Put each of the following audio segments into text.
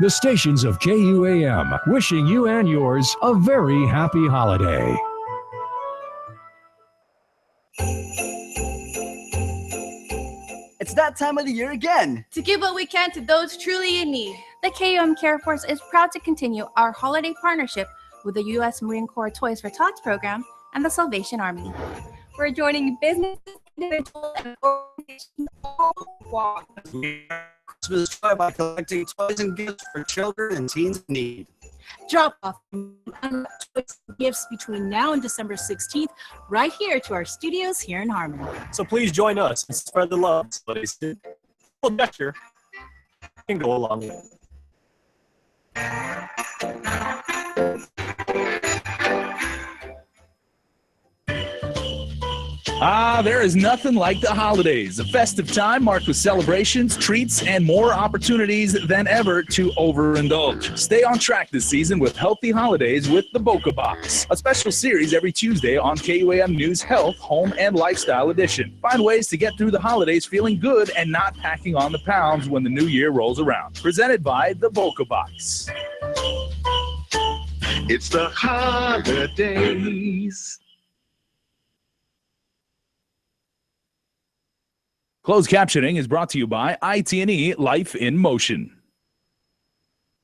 The stations of KUAM, wishing you and yours a very happy holiday. It's that time of the year again. To give what we can to those truly in need, the KUAM Care Force is proud to continue our holiday partnership with the U.S. Marine Corps Toys for Tots program and the Salvation Army. We're joining businesses, individuals, and organizations all over Christmas joy by collecting toys and gifts for children and teens in need. Drop off toys and gifts between now and December 16th right here to our studios here in Harmon. So please join us and spread the love. But a simple gesture can go a long way. There is nothing like the holidays. A festive time marked with celebrations, treats, and more opportunities than ever to overindulge. Stay on track this season with Healthy Holidays with the Boca Box, a special series every Tuesday on KUAM News Health, Home, and Lifestyle Edition. Find ways to get through the holidays feeling good and not packing on the pounds when the new year rolls around. Presented by the Boca Box. It's the holidays. Closed captioning is brought to you by IT&E Life in Motion.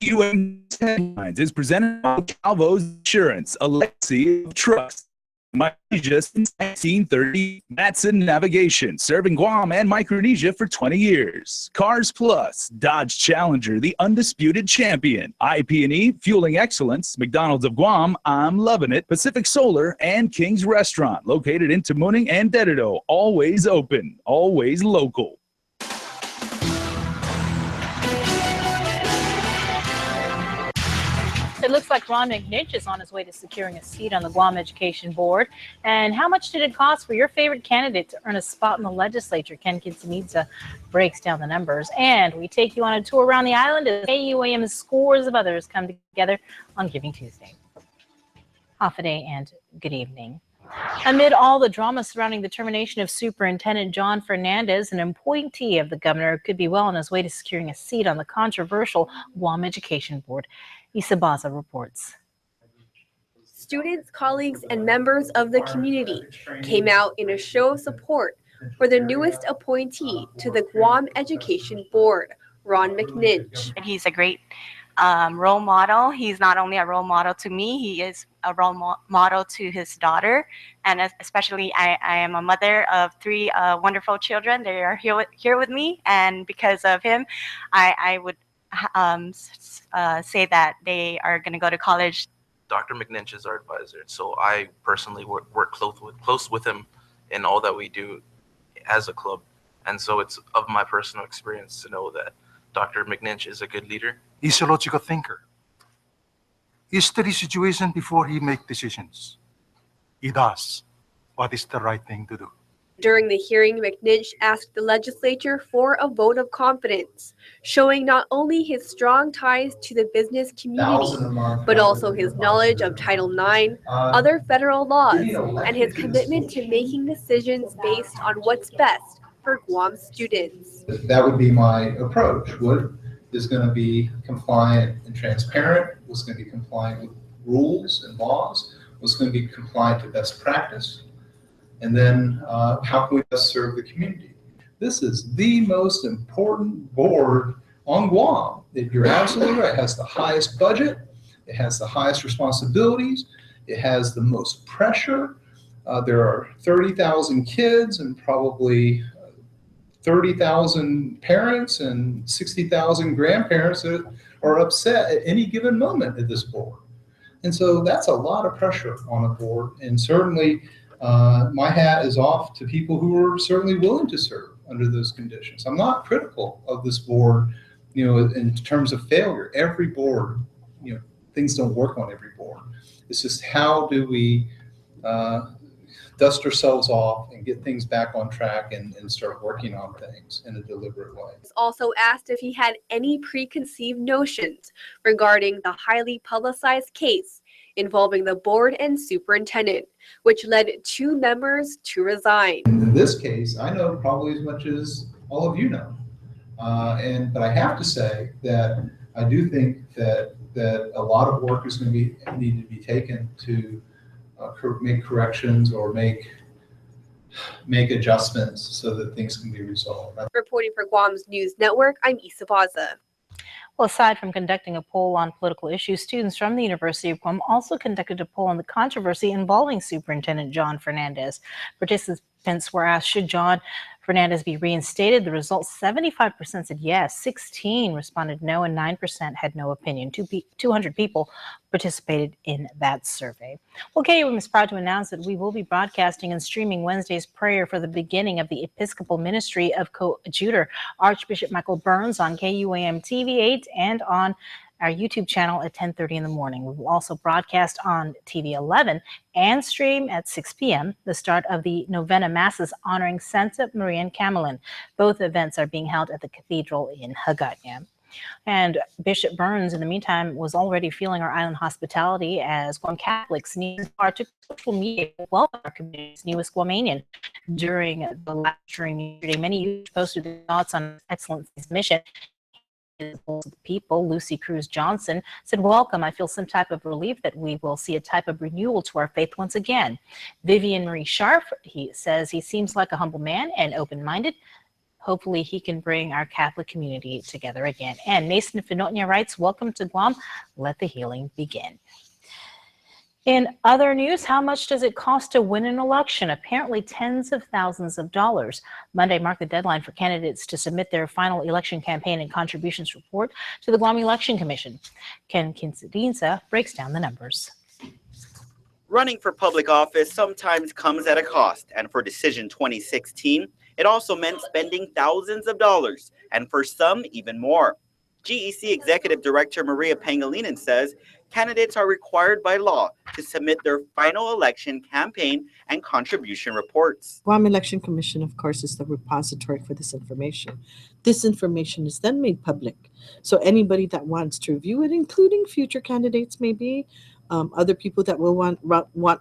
KUAM Headlines is presented by Calvo's Insurance, a legacy of trust. Micronesia since 1930. Matson Navigation, serving Guam and Micronesia for 20 years. Cars Plus, Dodge Challenger, the undisputed champion. IP&E, fueling excellence. McDonald's of Guam, I'm loving it. Pacific Solar and King's Restaurant, located in Tamuning and Dededo. Always open, always local. It looks like Ron McNinch is on his way to securing a seat on the Guam Education Board. And how much did it cost for your favorite candidate to earn a spot in the legislature? Ken Kinsanidze breaks down the numbers. And we take you on a tour around the island as KUAM's scores of others come together on Giving Tuesday. Half a day and good evening. Amid all the drama surrounding the termination of Superintendent John Fernandez, an appointee of the governor could be well on his way to securing a seat on the controversial Guam Education Board. Isabaza reports. students, colleagues, and members of the community came out in a show of support for the newest appointee to the Guam Education Board, Ron McNinch. And he's a great role model. He's not only a role model to me, he is a role model to his daughter. And especially, I am a mother of 3 wonderful children. They are here with me. And because of him, I would say that they are going to go to college. Dr. McNinch is our advisor. So I personally work close with him in all that we do as a club. And so it's of my personal experience to know that Dr. McNinch is a good leader. He's a logical thinker. He studies situation before he makes decisions. He does what is the right thing to do. During the hearing, McNinch asked the legislature for a vote of confidence, showing not only his strong ties to the business community, but also his knowledge of Title IX, other federal laws, and his commitment to making decisions based on what's best for Guam students. That would be my approach. What is going to be compliant and transparent? What's going to be compliant with rules and laws? What's going to be compliant to best practice? And then how can we best serve the community? This is the most important board on Guam. You're absolutely right. It has the highest budget. It has the highest responsibilities. It has the most pressure. There are 30,000 kids and probably 30,000 parents and 60,000 grandparents that are upset at any given moment at this board. And so that's a lot of pressure on a board. And certainly my hat is off to people who are certainly willing to serve under those conditions. I'm not critical of this board, in terms of failure. Every board, things don't work on every board. It's just how do we dust ourselves off and get things back on track and start working on things in a deliberate way. He also asked if he had any preconceived notions regarding the highly publicized case involving the board and superintendent, which led 2 members to resign. In this case, I know probably as much as all of you know. But I have to say that I do think that a lot of work is going to need to be taken to make corrections or make adjustments so that things can be resolved. Reporting for Guam's News Network, I'm Isa Baza. Well, aside from conducting a poll on political issues, students from the University of Guam also conducted a poll on the controversy involving Superintendent John Fernandez. Participants were asked, should John Fernandez be reinstated? The results, 75% said yes, 16 responded no, and 9% had no opinion. 200 people participated in that survey. Well, KUAM is proud to announce that we will be broadcasting and streaming Wednesday's prayer for the beginning of the Episcopal Ministry of Coadjutor Archbishop Michael Burns on KUAM TV 8 and on our YouTube channel at 10:30 in the morning. We will also broadcast on TV 11 and stream at 6 p.m. the start of the Novena Masses honoring Santa Maria and Camillin. Both events are being held at the Cathedral in Hagåtña. And Bishop Burns, in the meantime, was already feeling our island hospitality as Guam Catholics needed to social media to welcome our community's newest Guamanian. During the live stream yesterday, many youth posted their thoughts on Excellency's mission. People, Lucy Cruz Johnson, said, welcome. I feel some type of relief that we will see a type of renewal to our faith once again. Vivian Marie Scharf, he says he seems like a humble man and open-minded. Hopefully he can bring our Catholic community together again. And Mason Finotnia writes, welcome to Guam. Let the healing begin. In other news, how much does it cost to win an election? Apparently tens of thousands of dollars. Monday marked the deadline for candidates to submit their final election campaign and contributions report to the Guam Election Commission. Ken Quintanilla breaks down the numbers. Running for public office sometimes comes at a cost, and for Decision 2016, it also meant spending thousands of dollars, and for some, even more. GEC Executive Director Maria Pangilinan says candidates are required by law to submit their final election campaign and contribution reports. Guam Election Commission, of course, is the repository for this information. This information is then made public. So anybody that wants to review it, including future candidates maybe, other people that will want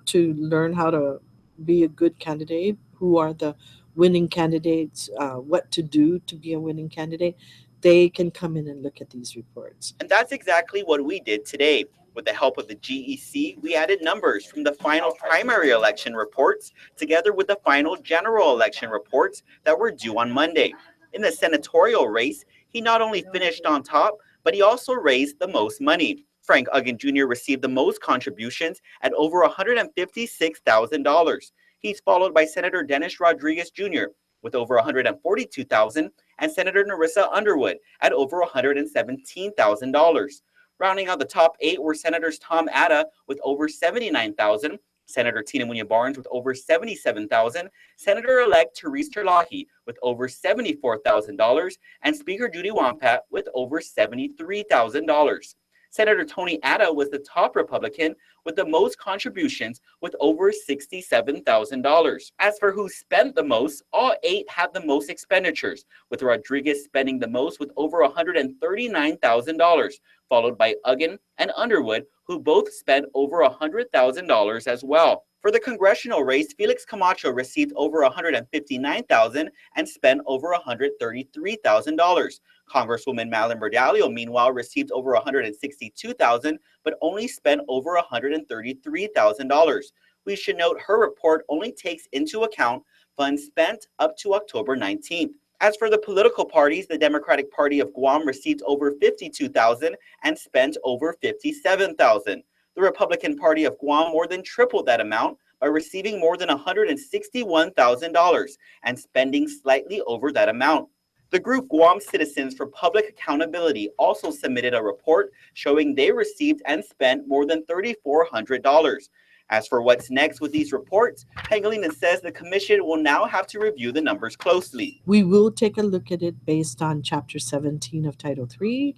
to learn how to be a good candidate, who are the winning candidates, what to do to be a winning candidate, they can come in and look at these reports. And that's exactly what we did today. With the help of the GEC, we added numbers from the final primary election reports together with the final general election reports that were due on Monday. In the senatorial race, he not only finished on top, but he also raised the most money. Frank Uggan Jr. received the most contributions at over $156,000. He's followed by Senator Dennis Rodriguez Jr. with over $142,000 and Senator Narissa Underwood at over $117,000. Rounding out the top 8 were Senators Tom Atta with over $79,000, Senator Tina Muñoz Barnes with over $77,000, Senator-elect Therese Terlahi with over $74,000, and Speaker Judy Wampat with over $73,000. Senator Tony Atta was the top Republican with the most contributions with over $67,000. As for who spent the most, all 8 had the most expenditures, with Rodriguez spending the most with over $139,000, followed by Uggan and Underwood, who both spent over $100,000 as well. For the congressional race, Felix Camacho received over $159,000 and spent over $133,000. Congresswoman Madeline Bordallo, meanwhile, received over $162,000, but only spent over $133,000. We should note her report only takes into account funds spent up to October 19th. As for the political parties, the Democratic Party of Guam received over $52,000 and spent over $57,000. The Republican Party of Guam more than tripled that amount by receiving more than $161,000 and spending slightly over that amount. The group Guam Citizens for Public Accountability also submitted a report showing they received and spent more than $3,400. As for what's next with these reports, Pangilinan says the commission will now have to review the numbers closely. We will take a look at it based on Chapter 17 of Title 3,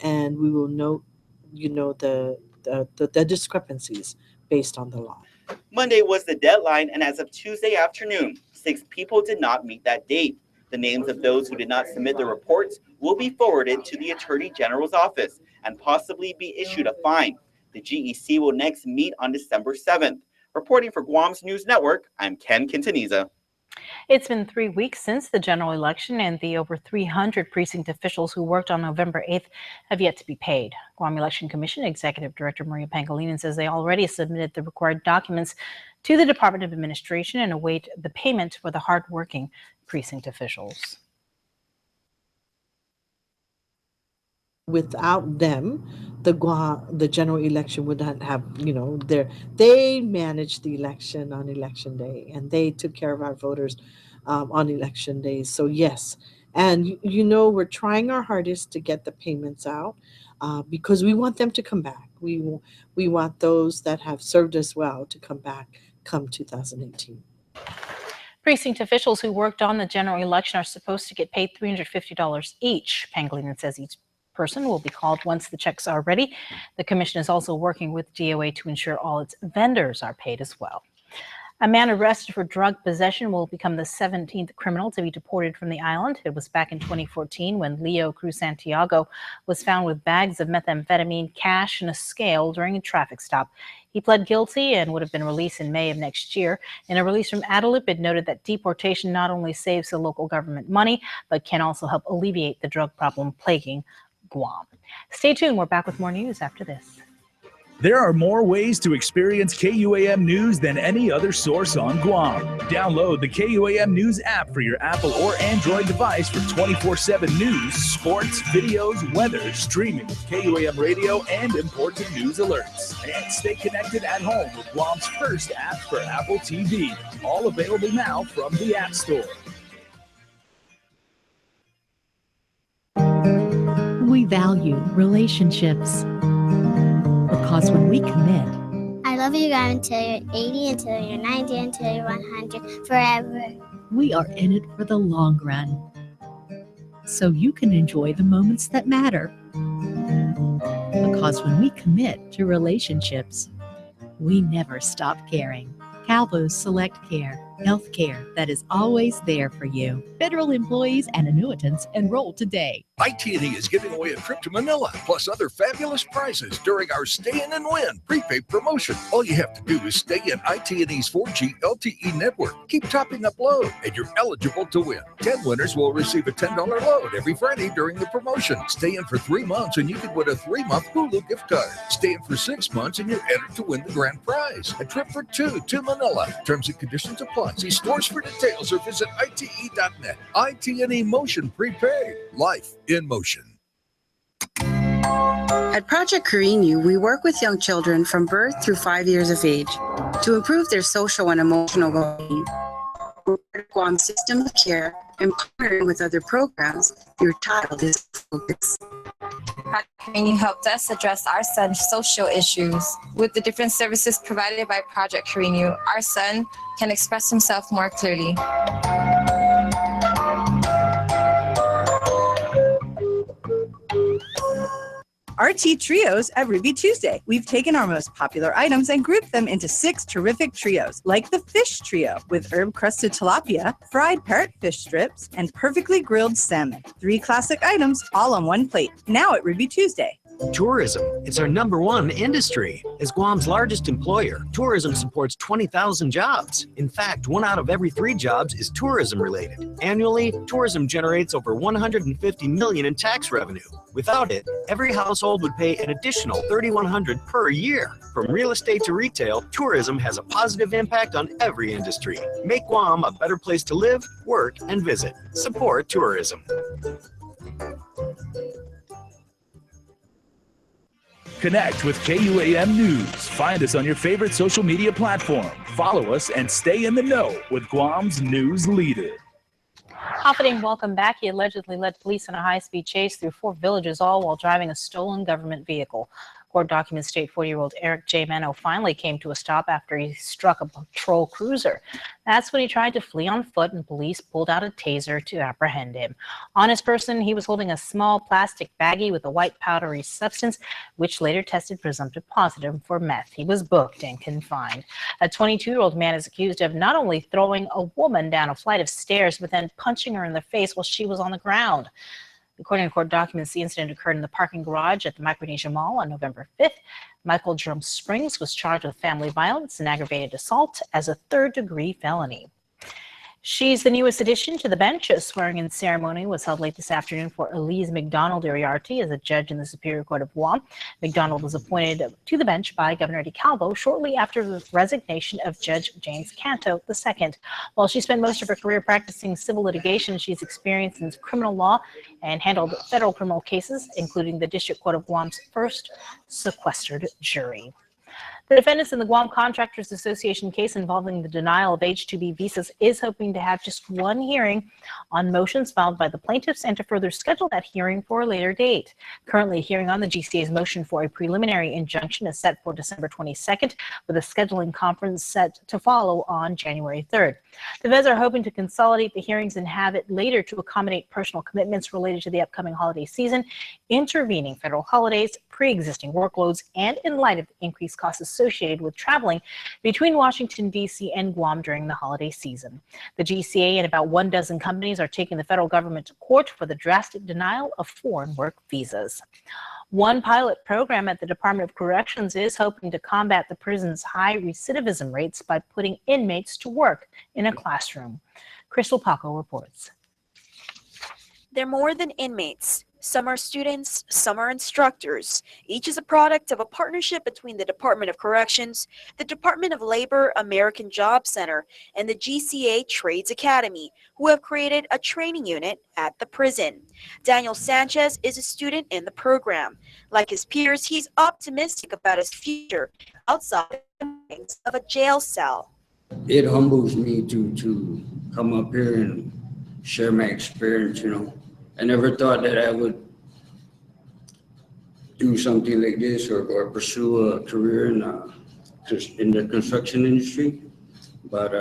and we will note, the discrepancies based on the law. Monday was the deadline, and as of Tuesday afternoon, 6 people did not meet that date. The names of those who did not submit their reports will be forwarded to the Attorney General's office and possibly be issued a fine. The GEC will next meet on December 7th. Reporting for Guam's News Network, I'm Ken Quintanilla. It's been 3 weeks since the general election, and the over 300 precinct officials who worked on November 8th have yet to be paid. Guam Election Commission Executive Director Maria Pangilinan says they already submitted the required documents to the Department of Administration and await the payment for the hardworking precinct officials. Without them, the general election would not have, they managed the election on election day, and they took care of our voters on election days. So yes, and we're trying our hardest to get the payments out because we want them to come back. We want those that have served us well to come back come 2018. Precinct officials who worked on the general election are supposed to get paid $350 each. Pangilinan says each person will be called once the checks are ready. The commission is also working with DOA to ensure all its vendors are paid as well. A man arrested for drug possession will become the 17th criminal to be deported from the island. It was back in 2014 when Leo Cruz Santiago was found with bags of methamphetamine, cash, and a scale during a traffic stop. He pled guilty and would have been released in May of next year. In a release from Adelup, it noted that deportation not only saves the local government money, but can also help alleviate the drug problem plaguing Guam. Stay tuned. We're back with more news after this. There are more ways to experience KUAM News than any other source on Guam. Download the KUAM News app for your Apple or Android device for 24/7 news, sports, videos, weather, streaming with KUAM radio, and important news alerts. And stay connected at home with Guam's first app for Apple TV. All available now from the App Store. We value relationships because when we commit, I love you guys until you're 80, until you're 90, until you're 100, forever. We are in it for the long run, so you can enjoy the moments that matter. Because when we commit to relationships, we never stop caring. Calvo's Select Care, health care that is always there for you. Federal employees and annuitants enroll today. IT&E is giving away a trip to Manila, plus other fabulous prizes during our Stay In and Win prepaid promotion. All you have to do is stay in IT&E's 4G LTE network. Keep topping up load, and you're eligible to win. 10 winners will receive a $10 load every Friday during the promotion. Stay in for 3 months, and you can win a 3-month Hulu gift card. Stay in for 6 months, and you're entered to win the grand prize, a trip for 2 to Manila. Terms and conditions apply. See stores for details or visit ite.net. IT&E Motion Prepaid. Life in motion. At Project Carinu, we work with young children from birth through 5 years of age to improve their social and emotional well-being. We're part of Guam's system of care and partnering with other programs. Your child is focused. Project Carinu helped us address our son's social issues. With the different services provided by Project Carinu, our son can express himself more clearly. RT Trios at Ruby Tuesday. We've taken our most popular items and grouped them into 6 terrific trios, like the Fish Trio with herb-crusted tilapia, fried parrotfish strips, and perfectly grilled salmon. 3 classic items, all on one plate. Now at Ruby Tuesday. Tourism. It's our #1 industry. As Guam's largest employer, tourism supports 20,000 jobs. In fact, 1 out of every 3 jobs is tourism related. Annually, tourism generates over $150 million in tax revenue. Without it, every household would pay an additional $3,100 per year. From real estate to retail, tourism has a positive impact on every industry. Make Guam a better place to live, work, and visit. Support tourism. Connect with KUAM News. Find us on your favorite social media platform. Follow us and stay in the know with Guam's news leader. Happening, welcome back. He allegedly led police in a high-speed chase through 4 villages, all while driving a stolen government vehicle. Court documents state 40-year-old Eric J. Mano finally came to a stop after he struck a patrol cruiser. That's when he tried to flee on foot, and police pulled out a taser to apprehend him. On his person, he was holding a small plastic baggie with a white powdery substance, which later tested presumptive positive for meth. He was booked and confined. A 22-year-old man is accused of not only throwing a woman down a flight of stairs, but then punching her in the face while she was on the ground. According to court documents, the incident occurred in the parking garage at the Micronesia Mall on November 5th. Michael Jerome Springs was charged with family violence and aggravated assault as a 3rd-degree felony. She's the newest addition to the bench. A swearing-in ceremony was held late this afternoon for Elise McDonald Iriarty as a judge in the Superior Court of Guam. McDonald was appointed to the bench by Governor DeCalvo shortly after the resignation of Judge James Canto II. While she spent most of her career practicing civil litigation, she's experienced in criminal law and handled federal criminal cases, including the District Court of Guam's first sequestered jury. The defendants in the Guam Contractors Association case involving the denial of H-2B visas is hoping to have just one hearing on motions filed by the plaintiffs and to further schedule that hearing for a later date. Currently, a hearing on the GCA's motion for a preliminary injunction is set for December 22nd, with a scheduling conference set to follow on January 3rd. The feds are hoping to consolidate the hearings and have it later to accommodate personal commitments related to the upcoming holiday season, intervening federal holidays, pre-existing workloads, and in light of the increased costs associated with traveling between Washington, D.C. and Guam during the holiday season. The GCA and about 12 companies are taking the federal government to court for the drastic denial of foreign work visas. One pilot program at the Department of Corrections is hoping to combat the prison's high recidivism rates by putting inmates to work in a classroom. Crystal Paco reports. They're more than inmates. Some are students, some are instructors. Each is a product of a partnership between the Department of Corrections, the Department of Labor American Job Center, and the GCA Trades Academy, who have created a training unit at the prison. Daniel Sanchez is a student in the program. Like his peers, he's optimistic about his future outside of a jail cell. It humbles me to come up here and share my experience, I never thought that I would do something like this or pursue a career in the construction industry. But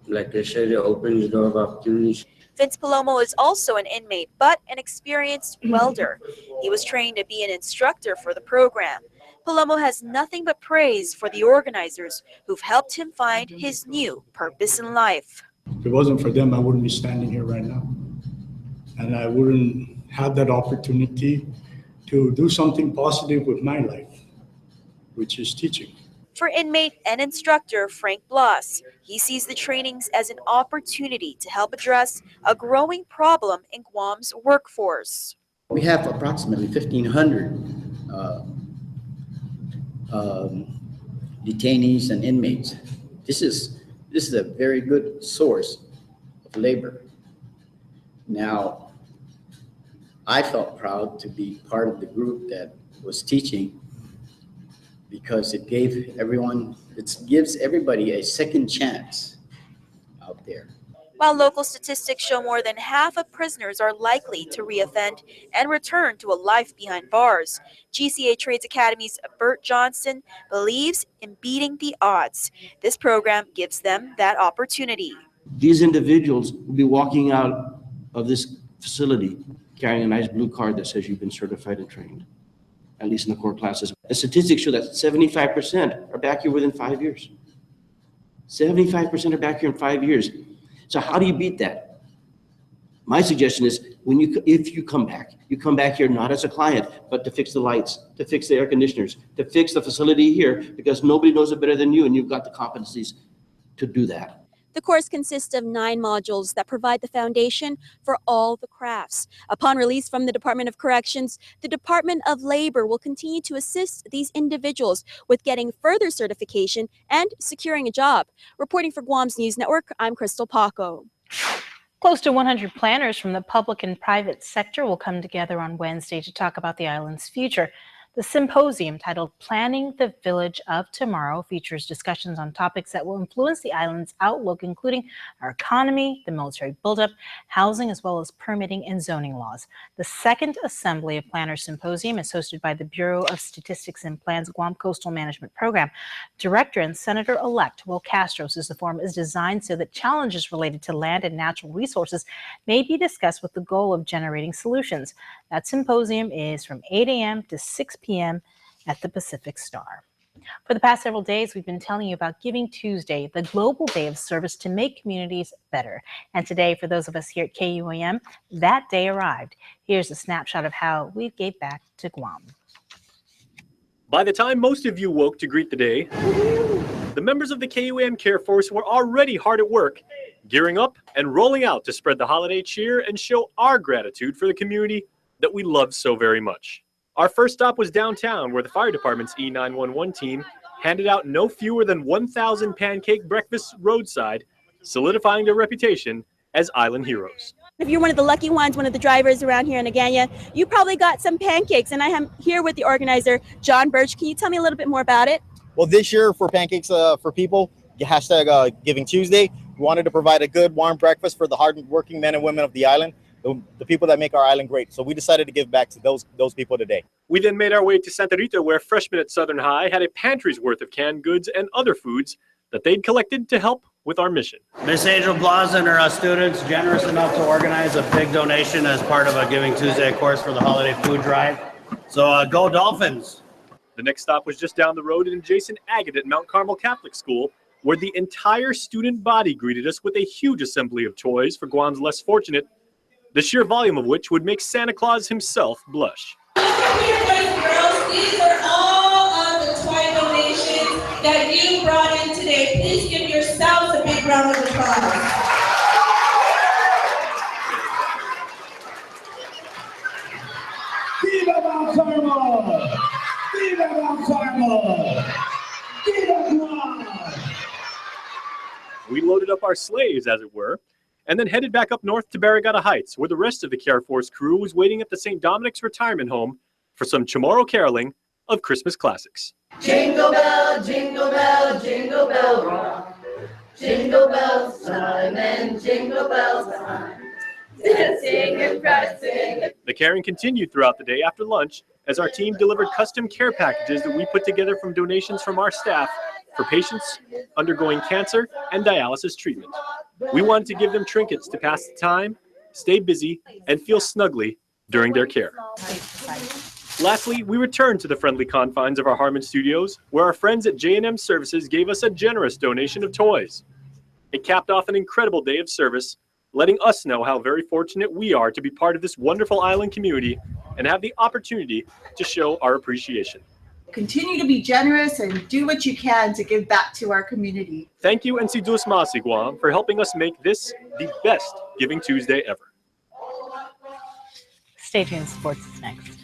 like I said, it opens the door of opportunities. Vince Palomo is also an inmate, but an experienced welder. He was trained to be an instructor for the program. Palomo has nothing but praise for the organizers who've helped him find his new purpose in life. If it wasn't for them, I wouldn't be standing here right now. And I wouldn't have that opportunity to do something positive with my life, which is teaching. For inmate and instructor Frank Bloss, he sees the trainings as an opportunity to help address a growing problem in Guam's workforce. We have approximately 1,500 detainees and inmates. This is a very good source of labor. Now, I felt proud to be part of the group that was teaching because it gives everybody a second chance out there. While local statistics show more than half of prisoners are likely to reoffend and return to a life behind bars, GCA Trades Academy's Bert Johnson believes in beating the odds. This program gives them that opportunity. These individuals will be walking out of this facility carrying a nice blue card that says you've been certified and trained, at least in the core classes. The statistics show that 75% are back here within 5 years. 75% are back here in 5 years. So how do you beat that? My suggestion is if you come back here not as a client, but to fix the lights, to fix the air conditioners, to fix the facility here, because nobody knows it better than you, and you've got the competencies to do that. The course consists of 9 modules that provide the foundation for all the crafts. Upon release from the Department of Corrections, the Department of Labor will continue to assist these individuals with getting further certification and securing a job. Reporting for Guam's News Network, I'm Crystal Paco. Close to 100 planners from the public and private sector will come together on Wednesday to talk about the island's future. The symposium, titled Planning the Village of Tomorrow, features discussions on topics that will influence the island's outlook, including our economy, the military buildup, housing, as well as permitting and zoning laws. The second assembly of Planners Symposium is hosted by the Bureau of Statistics and Plan's Guam Coastal Management Program. Director and Senator-elect Will Castro says the forum is designed so that challenges related to land and natural resources may be discussed with the goal of generating solutions. That symposium is from 8 a.m. to 6 p.m. at the Pacific Star. For the past several days, we've been telling you about Giving Tuesday, the global day of service to make communities better. And today, for those of us here at KUAM, that day arrived. Here's a snapshot of how we gave back to Guam. By the time most of you woke to greet the day, the members of the KUAM Care Force were already hard at work, gearing up and rolling out to spread the holiday cheer and show our gratitude for the community that we love so very much. Our first stop was downtown, where the fire department's E911 team handed out no fewer than 1,000 pancake breakfasts roadside, solidifying their reputation as island heroes. If you're one of the lucky ones, one of the drivers around here in Agana, you probably got some pancakes, and I am here with the organizer, John Birch. Can you tell me a little bit more about it? Well, this year for Pancakes for People, hashtag Giving Tuesday, we wanted to provide a good, warm breakfast for the hard-working men and women of the island, the people that make our island great. So we decided to give back to those people today. We then made our way to Santa Rita, where freshmen at Southern High had a pantry's worth of canned goods and other foods that they'd collected to help with our mission. Miss Angel Blaza and her students generous enough to organize a big donation as part of a Giving Tuesday course for the holiday food drive. So go Dolphins! The next stop was just down the road in adjacent Agate at Mount Carmel Catholic School, where the entire student body greeted us with a huge assembly of toys for Guam's less fortunate, the sheer volume of which would make Santa Claus himself blush. Here, boys and girls, these are all of the toy donations that you brought in today. Please give yourselves a big round of applause. Viva Mount Carmel! Viva Mount Carmel! Viva Guam! We loaded up our sleighs, as it were, and then headed back up north to Barrigada Heights, where the rest of the Care Force crew was waiting at the St. Dominic's retirement home for some Chamorro caroling of Christmas classics. Jingle bell, jingle bell, jingle bell rock. Jingle bells chime and jingle bells time. Dancing and prancing. The caring continued throughout the day after lunch as our team delivered custom care packages that we put together from donations from our staff for patients undergoing cancer and dialysis treatment. We wanted to give them trinkets to pass the time, stay busy, and feel snugly during their care. Lastly, we returned to the friendly confines of our Harmon studios, where our friends at J&M Services gave us a generous donation of toys. It capped off an incredible day of service, letting us know how very fortunate we are to be part of this wonderful island community and have the opportunity to show our appreciation. Continue to be generous and do what you can to give back to our community. Thank you, and Sidus Masi Guam, for helping us make this the best Giving Tuesday ever. Stay tuned, sports is next.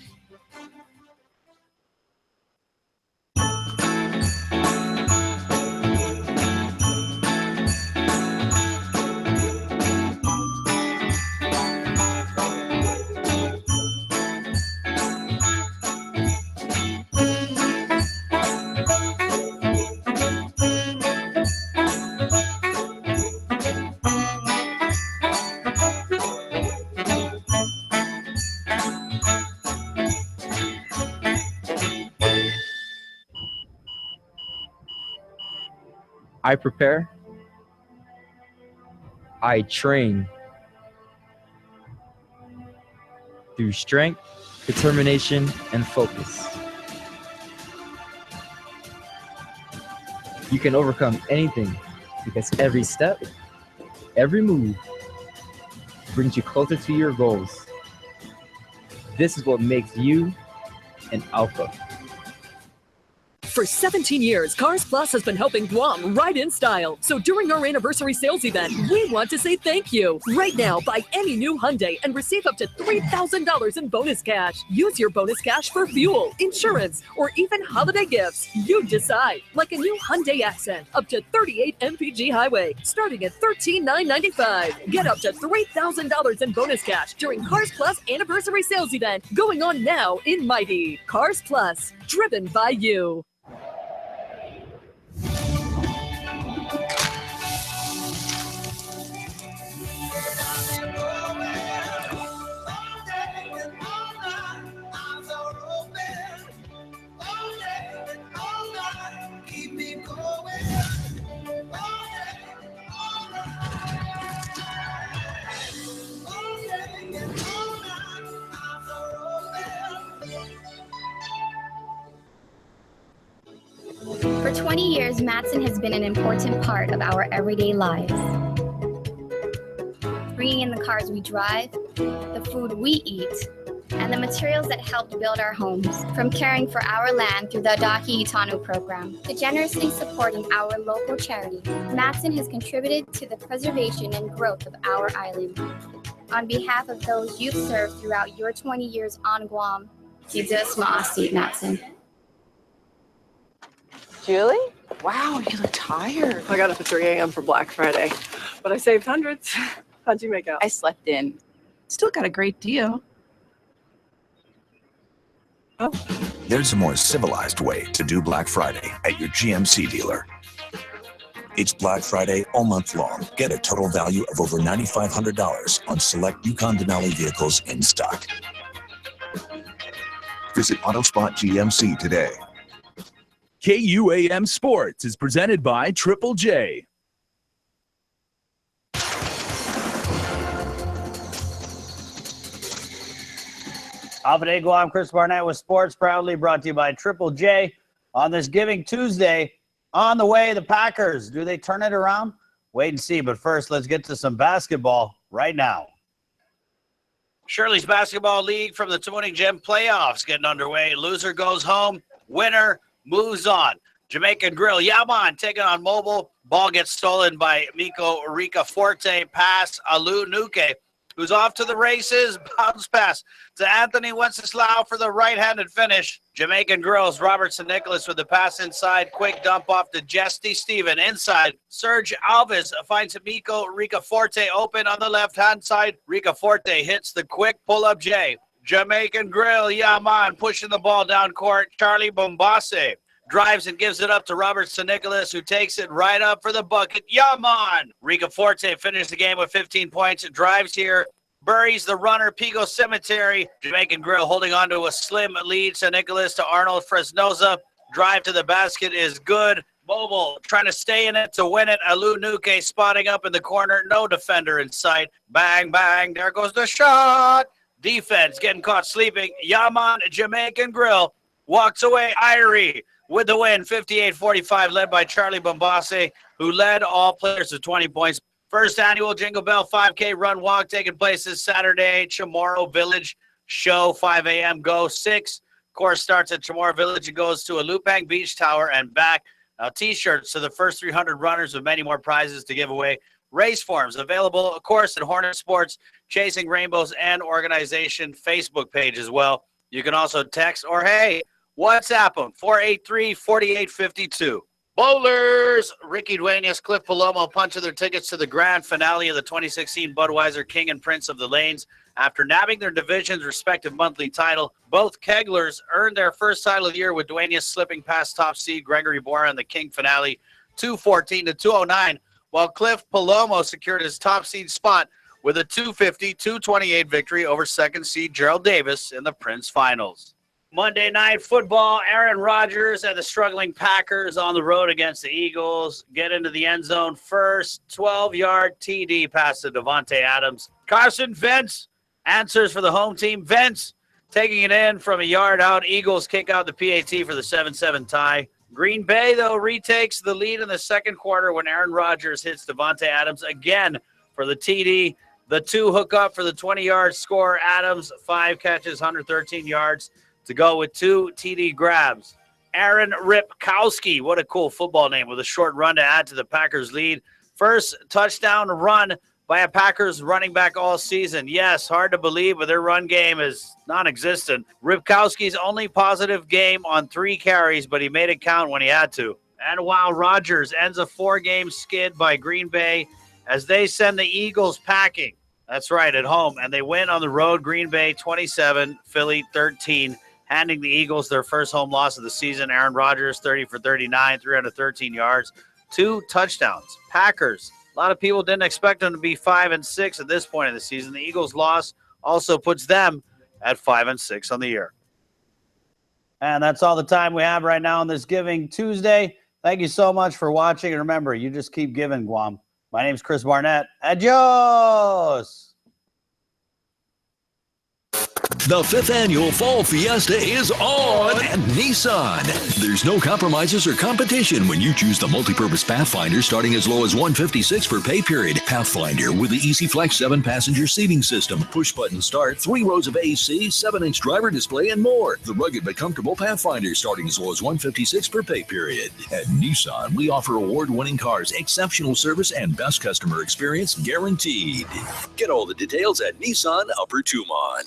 I prepare, I train through strength, determination, and focus. You can overcome anything because every step, every move brings you closer to your goals. This is what makes you an alpha. For 17 years, Cars Plus has been helping Guam ride in style. So during our anniversary sales event, we want to say thank you. Right now, buy any new Hyundai and receive up to $3,000 in bonus cash. Use your bonus cash for fuel, insurance, or even holiday gifts. You decide. Like a new Hyundai Accent, up to 38 mpg highway, starting at $13,995. Get up to $3,000 in bonus cash during Cars Plus anniversary sales event going on now in Mighty. Cars Plus, driven by you. For 20 years, Matson has been an important part of our everyday lives. Bringing in the cars we drive, the food we eat, and and the materials that helped build our homes. From caring for our land through the Daki Itano program to generously supporting our local charity, Matson has contributed to the preservation and growth of our island. On behalf of those you've served throughout your 20 years on Guam, Jesus Ma'asi, Matson. Julie? Wow, you look tired. I got up at 3 a.m. for Black Friday, but I saved hundreds. How'd you make out? I slept in. Still got a great deal. Oh. There's a more civilized way to do Black Friday at your GMC dealer. It's Black Friday all month long. Get a total value of over $9,500 on select Yukon Denali vehicles in stock. Visit AutoSpot GMC today. KUAM Sports is presented by Triple J. Alpha Guam, Chris Barnett with sports, proudly brought to you by Triple J on this Giving Tuesday. On the way, the Packers. Do they turn it around? Wait and see. But first, let's get to some basketball right now. Shirley's Basketball League from the Twinning Gem playoffs getting underway. Loser goes home. Winner moves on. Jamaican Grill, Yaman taking on Mobile. Ball gets stolen by Miko Rica Forte. Pass Alu Nuke, who's off to the races. Bounce pass to Anthony Wenceslao for the right-handed finish. Jamaican Grills, Robertson Nicholas with the pass inside. Quick dump off to Jesty Steven inside. Serge Alves finds Miko Rica Forte open on the left-hand side. Rica Forte hits the quick pull-up J. Jamaican Grill, Yaman pushing the ball down court. Charlie Bombase drives and gives it up to Robertson Nicholas, who takes it right up for the bucket. Yaman! Rica Forte finished the game with 15 points. Drives here, buries the runner, Pico Cemetery. Jamaican Grill holding on to a slim lead. St. Nicholas to Arnold Fresnoza. Drive to the basket is good. Mobile trying to stay in it to win it. Alu Nuke spotting up in the corner. No defender in sight. Bang, bang. There goes the shot. Defense getting caught sleeping. Yaman, Jamaican Grill, walks away. Irie with the win, 58-45, led by Charlie Bombase, who led all players to 20 points. First annual Jingle Bell 5K Run Walk taking place this Saturday. Chamorro Village show, 5 a.m. Go 6. Course starts at Chamorro Village and goes to a Lupang Beach Tower and back. Now, T-shirts to the first 300 runners with many more prizes to give away. Race forms available, of course, at Hornet Sports, Chasing Rainbows, and organization Facebook page as well. You can also text or, hey, WhatsApp them, 483-4852. Bowlers, Ricky Duenas, Cliff Palomo punching their tickets to the grand finale of the 2016 Budweiser King and Prince of the Lanes. After nabbing their division's respective monthly title, both Keglers earned their first title of the year with Duenas slipping past top seed Gregory Bora in the King finale 214-209. While Cliff Palomo secured his top seed spot with a 250-228 victory over second seed Gerald Davis in the Prince Finals. Monday Night Football, Aaron Rodgers and the struggling Packers on the road against the Eagles get into the end zone first. 12-yard TD pass to Devontae Adams. Carson Wentz answers for the home team. Wentz taking it in from a yard out. Eagles kick out the PAT for the 7-7 tie. Green Bay, though, retakes the lead in the second quarter when Aaron Rodgers hits Devontae Adams again for the TD. The two hook up for the 20-yard score. Adams, 5 catches, 113 yards to go with 2 TD grabs. Aaron Ripkowski, what a cool football name, with a short run to add to the Packers' lead. First touchdown run by a Packers running back all season. Yes, hard to believe, but their run game is non-existent. Ripkowski's only positive game on 3 carries, but he made it count when he had to. And while Rodgers ends a 4-game skid by Green Bay as they send the Eagles packing. That's right, at home. And they win on the road, Green Bay 27, Philly 13, handing the Eagles their first home loss of the season. Aaron Rodgers 30 for 39, 313 yards, 2 touchdowns. Packers. A lot of people didn't expect them to be 5-6 at this point in the season. The Eagles' loss also puts them at 5-6 on the year. And that's all the time we have right now on this Giving Tuesday. Thank you so much for watching. And remember, you just keep giving, Guam. My name's Chris Barnett. Adios! The 5th annual Fall Fiesta is on at Nissan. There's no compromises or competition when you choose the multi-purpose Pathfinder starting as low as $156 per pay period. Pathfinder with the Easy Flex 7-passenger seating system, push-button start, 3 rows of AC, 7-inch driver display, and more. The rugged but comfortable Pathfinder starting as low as $156 per pay period. At Nissan, we offer award-winning cars, exceptional service, and best customer experience guaranteed. Get all the details at Nissan Upper Tumon.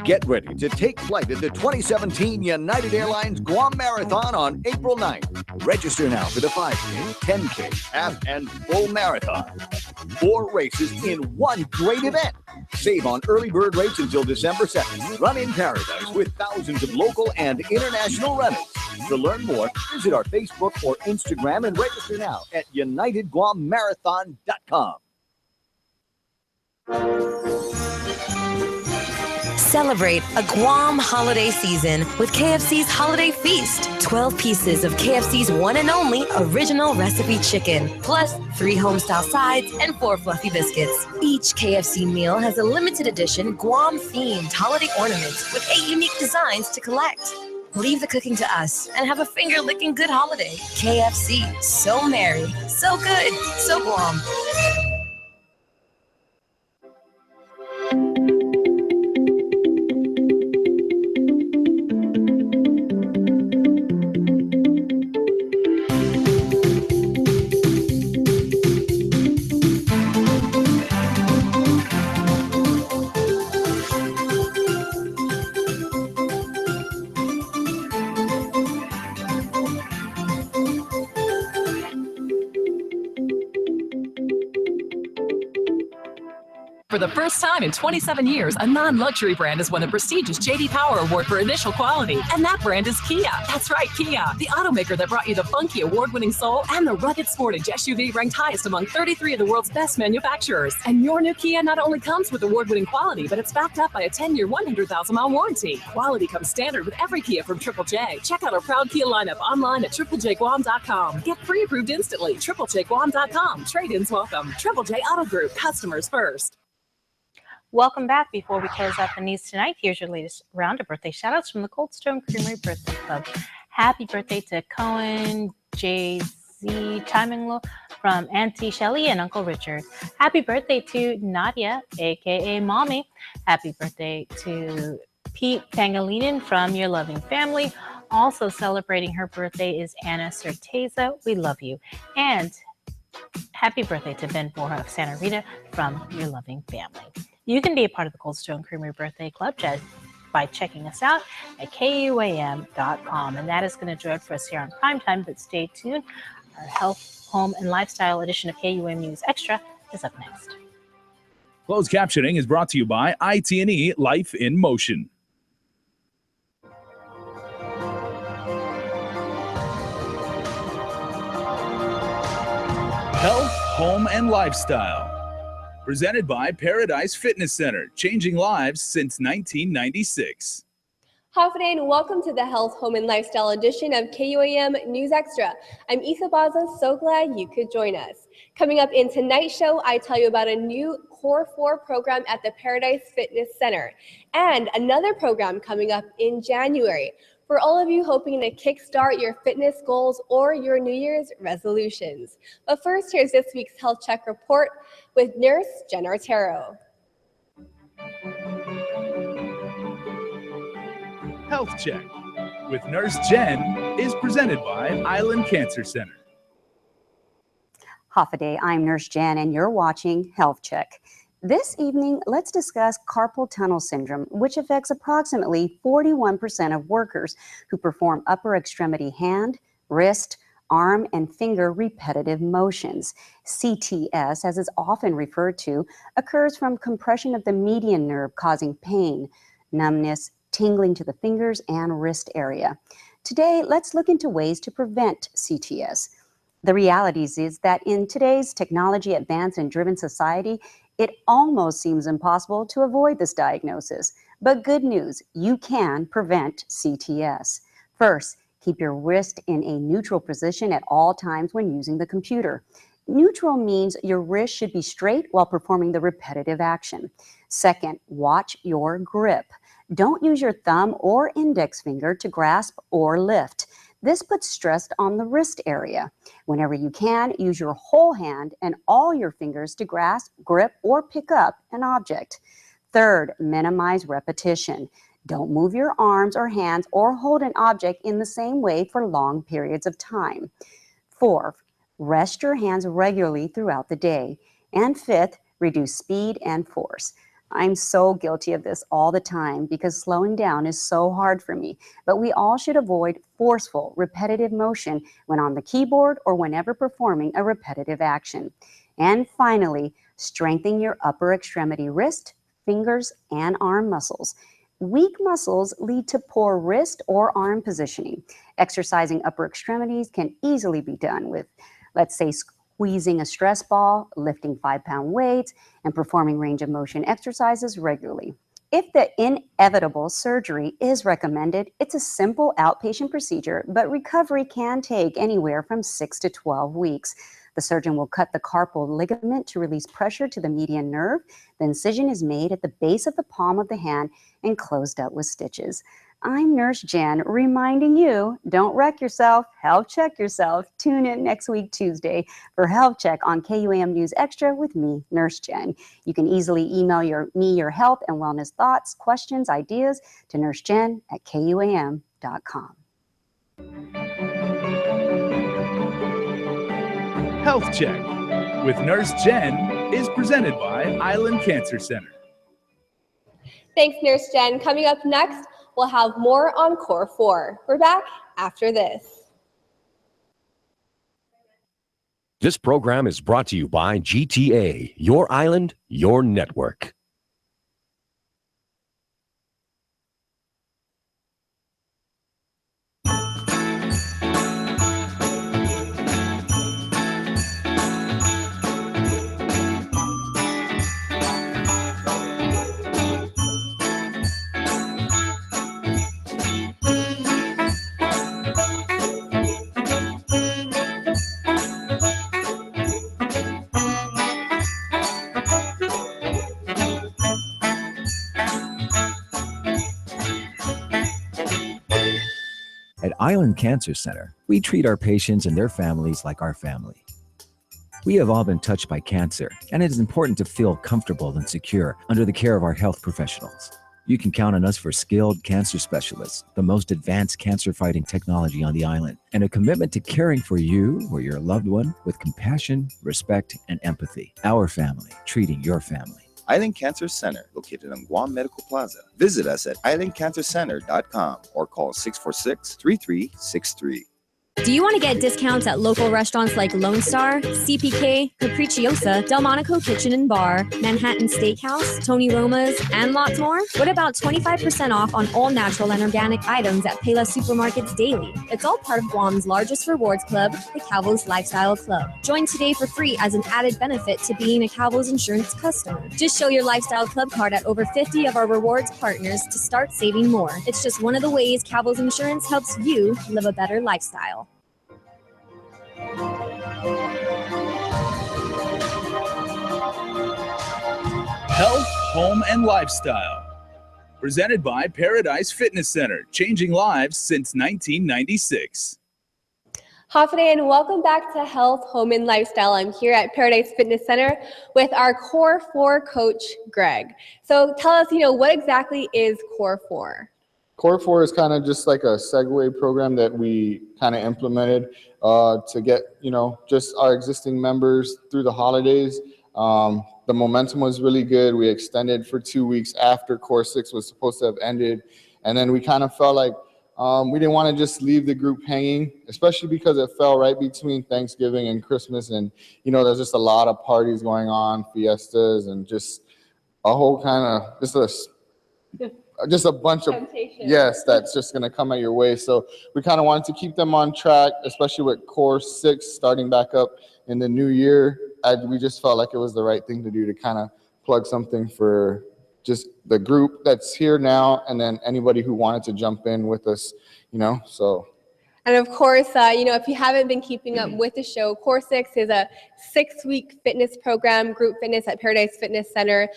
Get ready to take flight at the 2017 United Airlines Guam Marathon on April 9th. Register now for the 5K, 10K, half, and full marathon. 4 races in one great event. Save on early bird rates until December 2nd. Run in paradise with thousands of local and international runners. To learn more, visit our Facebook or Instagram and register now at UnitedGuamMarathon.com. Celebrate a Guam holiday season with KFC's Holiday Feast. 12 pieces of KFC's one and only original recipe chicken, plus 3 home-style sides and 4 fluffy biscuits. Each KFC meal has a limited edition Guam-themed holiday ornament with 8 unique designs to collect. Leave the cooking to us and have a finger-licking good holiday. KFC, so merry, so good, so Guam. For the first time in 27 years, a non-luxury brand has won the prestigious J.D. Power Award for initial quality. And that brand is Kia. That's right, Kia, the automaker that brought you the funky award-winning Soul and the rugged Sportage SUV ranked highest among 33 of the world's best manufacturers. And your new Kia not only comes with award-winning quality, but it's backed up by a 10-year, 100,000-mile warranty. Quality comes standard with every Kia from Triple J. Check out our proud Kia lineup online at triplejguam.com. Get pre-approved instantly. triplejguam.com. Trade-ins welcome. Triple J Auto Group. Customers first. Welcome back. Before we close out the news tonight, here's your latest round of birthday shout-outs from the Cold Stone Creamery Birthday Club. Happy birthday to Cohen, Jay-Z, Timinglo from Auntie Shelly and Uncle Richard. Happy birthday to Nadia, a.k.a. Mommy. Happy birthday to Pete Pangolinan from Your Loving Family. Also celebrating her birthday is Anna Certeza. We love you. And happy birthday to Ben Borja of Santa Rita from Your Loving Family. You can be a part of the Cold Stone Creamery Birthday Club by checking us out at KUAM.com. And that is going to do it for us here on Primetime, but stay tuned. Our health, home, and lifestyle edition of KUAM News Extra is up next. Closed captioning is brought to you by IT&E Life in Motion. Health, home, and lifestyle. Presented by Paradise Fitness Center, changing lives since 1996. Hafide, and welcome to the Health, Home, and Lifestyle edition of KUAM News Extra. I'm Isa Baza, so glad you could join us. Coming up in tonight's show, I tell you about a new Core 4 program at the Paradise Fitness Center, and another program coming up in January for all of you hoping to kickstart your fitness goals or your New Year's resolutions. But first, here's this week's Health Check Report with Nurse Jen Artero. Health Check with Nurse Jen is presented by Island Cancer Center. Hafide, I'm Nurse Jen, and you're watching Health Check. This evening, let's discuss carpal tunnel syndrome, which affects approximately 41% of workers who perform upper extremity hand, wrist, arm, and finger repetitive motions. CTS, as it's often referred to, occurs from compression of the median nerve causing pain, numbness, tingling to the fingers and wrist area. Today, let's look into ways to prevent CTS. The reality is that in today's technology advanced and driven society, it almost seems impossible to avoid this diagnosis. But good news, you can prevent CTS. First, keep your wrist in a neutral position at all times when using the computer. Neutral means your wrist should be straight while performing the repetitive action. Second, watch your grip. Don't use your thumb or index finger to grasp or lift. This puts stress on the wrist area. Whenever you can, use your whole hand and all your fingers to grasp, grip, or pick up an object. Third, minimize repetition. Don't move your arms or hands or hold an object in the same way for long periods of time. Fourth, rest your hands regularly throughout the day. And fifth, reduce speed and force. I'm so guilty of this all the time because slowing down is so hard for me, but we all should avoid forceful, repetitive motion when on the keyboard or whenever performing a repetitive action. And finally, strengthen your upper extremity wrist, fingers, and arm muscles. Weak muscles lead to poor wrist or arm positioning. Exercising upper extremities can easily be done with, let's say, squeezing a stress ball, lifting 5-pound weights, and performing range of motion exercises regularly. If the inevitable surgery is recommended, it's a simple outpatient procedure, but recovery can take anywhere from 6 to 12 weeks. The surgeon will cut the carpal ligament to release pressure to the median nerve. The incision is made at the base of the palm of the hand and closed up with stitches. I'm Nurse Jen reminding you, don't wreck yourself, health check yourself. Tune in next week, Tuesday, for Health Check on KUAM News Extra with me, Nurse Jen. You can easily email me your health and wellness thoughts, questions, ideas to nursejen@kuam.com. Health Check with Nurse Jen is presented by Island Cancer Center. Thanks, Nurse Jen. Coming up next, we'll have more on Core 4. We're back after this. This program is brought to you by GTA, your island, your network. At Island Cancer Center, we treat our patients and their families like our family. We have all been touched by cancer, and it is important to feel comfortable and secure under the care of our health professionals. You can count on us for skilled cancer specialists, the most advanced cancer-fighting technology on the island, and a commitment to caring for you or your loved one with compassion, respect, and empathy. Our family, treating your family. Island Cancer Center, located on Guam Medical Plaza. Visit us at islandcancercenter.com or call 646-3363. Do you want to get discounts at local restaurants like Lone Star, CPK, Capricciosa, Delmonico Kitchen and Bar, Manhattan Steakhouse, Tony Roma's, and lots more? What about 25% off on all natural and organic items at Payless Supermarkets daily? It's all part of Guam's largest rewards club, the Calvo's Lifestyle Club. Join today for free as an added benefit to being a Calvo's Insurance customer. Just show your Lifestyle Club card at over 50 of our rewards partners to start saving more. It's just one of the ways Calvo's Insurance helps you live a better lifestyle. Health, Home, and Lifestyle. Presented by Paradise Fitness Center, changing lives since 1996. Hafide, and welcome back to Health, Home, and Lifestyle. I'm here at Paradise Fitness Center with our Core 4 coach, Greg. So tell us, what exactly is Core 4? Core 4 is kind of just like a segue program that we kind of implemented to get, just our existing members through the holidays. The momentum was really good. We extended for 2 weeks after Core 6 was supposed to have ended. And then we kind of felt like we didn't want to just leave the group hanging, especially because it fell right between Thanksgiving and Christmas. And, there's just a lot of parties going on, fiestas, and just a whole kind of, just a bunch of, yes, that's just going to come at your way. So we kind of wanted to keep them on track, especially with Core 6 starting back up in the new year. We just felt like it was the right thing to do to kind of plug something for just the group that's here now and then anybody who wanted to jump in with us, so. And of course, if you haven't been keeping up with the show, Core 6 is a 6-week fitness program, group fitness at Paradise Fitness Center.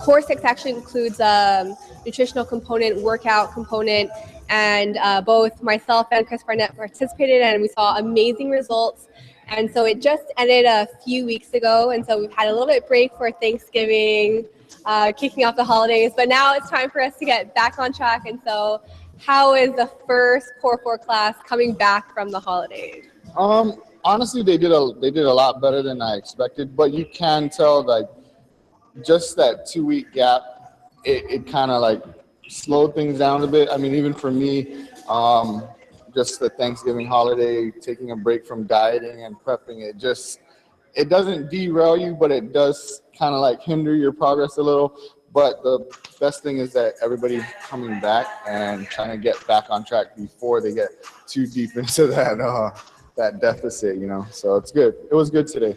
Core 6 actually includes a nutritional component, workout component, and both myself and Chris Barnett participated, and we saw amazing results. And so it just ended a few weeks ago, and so we've had a little bit break for Thanksgiving, kicking off the holidays, but now it's time for us to get back on track. And so how is the first Core 4 class coming back from the holidays? Honestly, they did a lot better than I expected, but you can tell like just that 2-week gap, it kind of like slowed things down a bit. I mean, even for me, just the Thanksgiving holiday, taking a break from dieting and prepping, it doesn't derail you, but it does kind of like hinder your progress a little. But the best thing is that everybody's coming back and trying to get back on track before they get too deep into that deficit, So it's good. It was good today.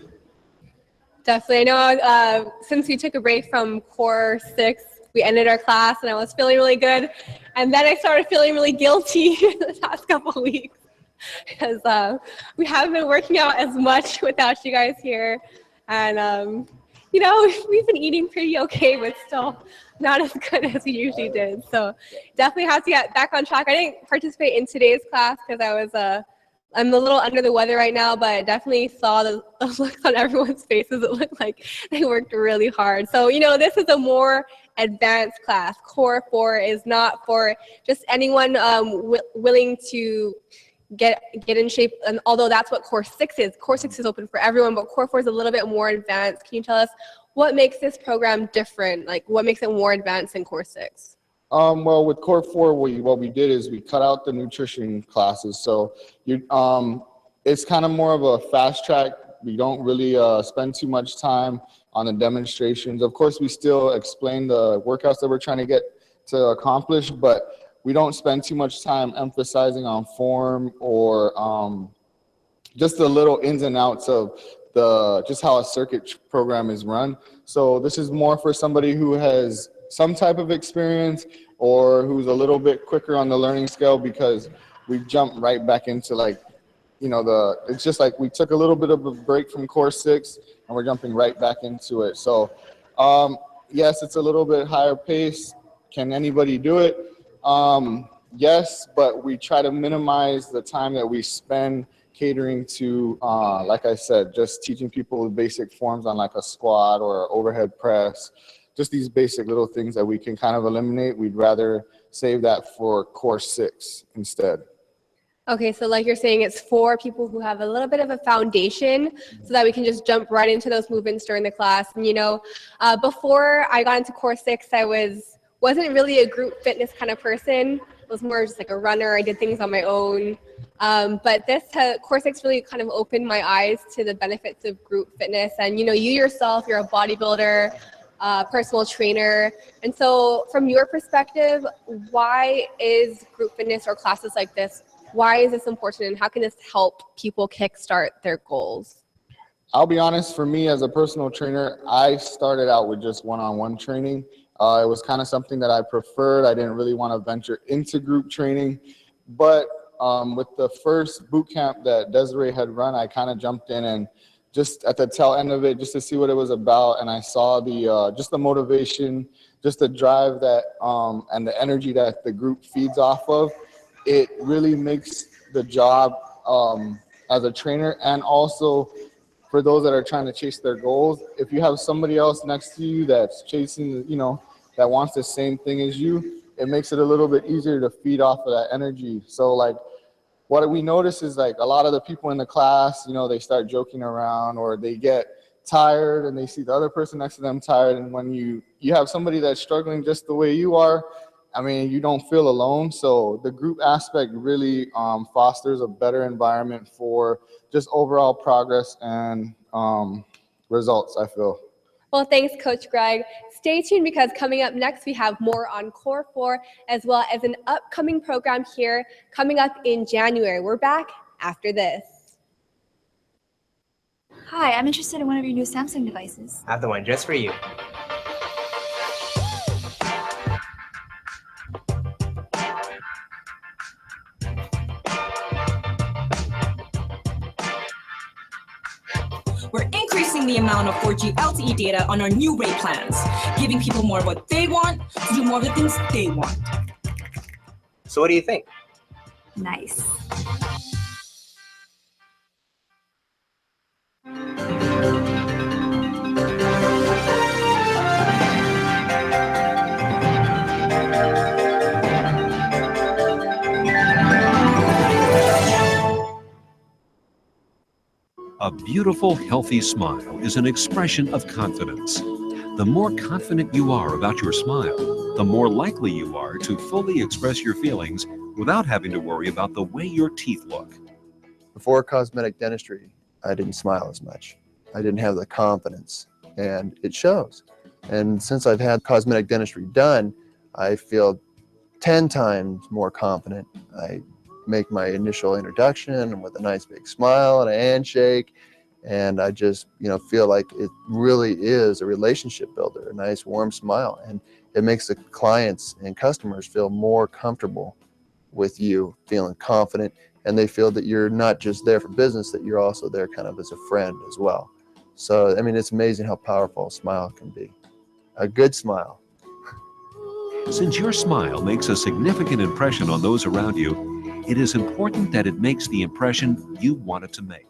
Definitely. I know since we took a break from Core 6, we ended our class and I was feeling really good. And then I started feeling really guilty the past couple of weeks because we haven't been working out as much without you guys here. And, we've been eating pretty okay, but still not as good as we usually did. So definitely have to get back on track. I didn't participate in today's class because I'm a little under the weather right now, but definitely saw the looks on everyone's faces. It looked like they worked really hard. So, this is a more advanced class. Core 4 is not for just anyone willing to get in shape. And although that's what Core 6 is, Core 6 is open for everyone, but Core 4 is a little bit more advanced. Can you tell us what makes this program different? Like what makes it more advanced than Core 6? Well, with Core 4, what we did is we cut out the nutrition classes. So it's kind of more of a fast track. We don't really spend too much time on the demonstrations. Of course, we still explain the workouts that we're trying to get to accomplish, but we don't spend too much time emphasizing on form or just the little ins and outs of just how a circuit program is run. So this is more for somebody who has some type of experience or who's a little bit quicker on the learning scale, because we jump right back into it's just like we took a little bit of a break from Core 6 and we're jumping right back into it. So yes, it's a little bit higher pace. Can anybody do it? Yes, but we try to minimize the time that we spend catering to, like I said, just teaching people the basic forms on like a squat or overhead press, just these basic little things that we can kind of eliminate. We'd rather save that for Core 6 instead. Okay, so like you're saying, it's for people who have a little bit of a foundation so that we can just jump right into those movements during the class. And before I got into Core 6, I wasn't really a group fitness kind of person. I was more just like a runner. I did things on my own. But this Core 6 really kind of opened my eyes to the benefits of group fitness. And you yourself, you're a bodybuilder, personal trainer. And so from your perspective, why is group fitness or classes like this, why is this important, and how can this help people kickstart their goals? I'll be honest, for me as a personal trainer, I started out with just one-on-one training. It was kind of something that I preferred. I didn't really want to venture into group training. But with the first boot camp that Desiree had run, I kind of jumped in and just at the tail end of it, just to see what it was about. And I saw just the motivation, just the drive that and the energy that the group feeds off of. It really makes the job as a trainer, and also for those that are trying to chase their goals, if you have somebody else next to you that's chasing, that wants the same thing as you, it makes it a little bit easier to feed off of that energy. So like what we notice is like a lot of the people in the class, they start joking around or they get tired and they see the other person next to them tired. And when you have somebody that's struggling just the way you are, you don't feel alone. So the group aspect really fosters a better environment for just overall progress and results, I feel. Well, thanks, Coach Greg. Stay tuned because coming up next, we have more on Core 4 as well as an upcoming program here coming up in January. We're back after this. Hi, I'm interested in one of your new Samsung devices. I have the one just for you. We're increasing the amount of 4G LTE data on our new rate plans, giving people more of what they want to do more of the things they want. So what do you think? Nice. A beautiful, healthy smile is an expression of confidence. The more confident you are about your smile, the more likely you are to fully express your feelings without having to worry about the way your teeth look. Before cosmetic dentistry, I didn't smile as much. I didn't have the confidence, and it shows. And since I've had cosmetic dentistry done, I feel 10 times more confident. I make my initial introduction with a nice big smile and a handshake, and I just feel like it really is a relationship builder, a nice warm smile, and it makes the clients and customers feel more comfortable with you, feeling confident, and they feel that you're not just there for business, that you're also there kind of as a friend as well. So I mean, it's amazing how powerful a smile can be. A good smile. Since your smile makes a significant impression on those around you, it is important that it makes the impression you want it to make.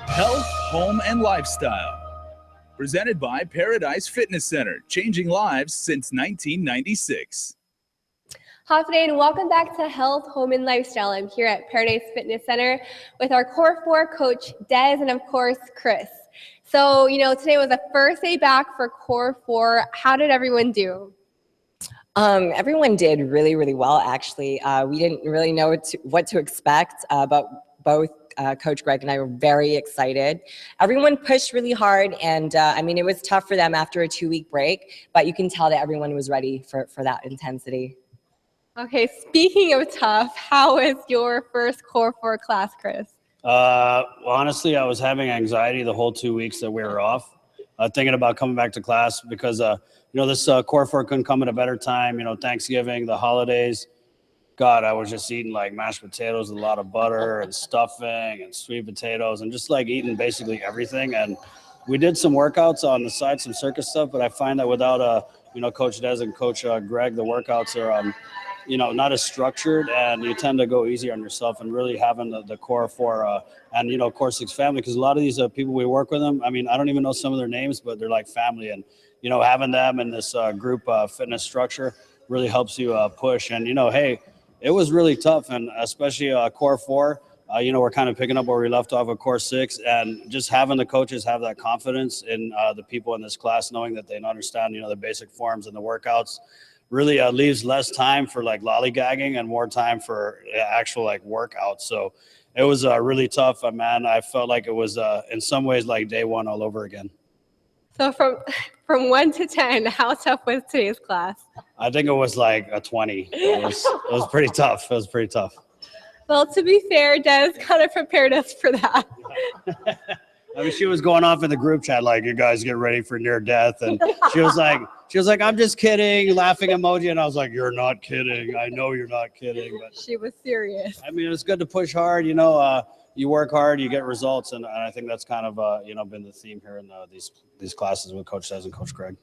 Health, home, and lifestyle. Presented by Paradise Fitness Center, changing lives since 1996. Hafide, and welcome back to Health, Home, and Lifestyle. I'm here at Paradise Fitness Center with our Core 4 coach, Des, and of course, Chris. So, today was the first day back for Core 4. How did everyone do? Everyone did really, really well, actually. We didn't really know what to expect, but both Coach Greg and I were very excited. Everyone pushed really hard, and it was tough for them after a 2-week break, but you can tell that everyone was ready for that intensity. Okay, speaking of tough, how was your first Core 4 class, Chris? Honestly, I was having anxiety the whole 2 weeks that we were off, thinking about coming back to class because, this Core 4 couldn't come at a better time. Thanksgiving, the holidays. God, I was just eating like mashed potatoes with a lot of butter and stuffing and sweet potatoes and just like eating basically everything. And we did some workouts on the side, some circus stuff, but I find that without, Coach Des and Coach Greg, the workouts are, not as structured, and you tend to go easier on yourself, and really having the Core 4 and, Core 6 family, because a lot of these people we work with them, I don't even know some of their names, but they're like family, and, having them in this group fitness structure really helps you push. And, hey, it was really tough, and especially Core 4, we're kind of picking up where we left off at Core 6, and just having the coaches have that confidence in the people in this class, knowing that they understand, the basic forms and the workouts, really leaves less time for like lollygagging and more time for actual like workouts. So it was really tough, man. I felt like it was in some ways like day one all over again. So from 1 to 10, how tough was today's class? I think it was like a 20. It was pretty tough. It was pretty tough. Well, to be fair, Des kind of prepared us for that. She was going off in the group chat like, you guys get ready for near death. And she was like, I'm just kidding, laughing emoji. And I was like, you're not kidding. I know you're not kidding. But she was serious. It's good to push hard. You work hard, you get results. And I think that's kind of, been the theme here in these classes with Coach Des and Coach Greg.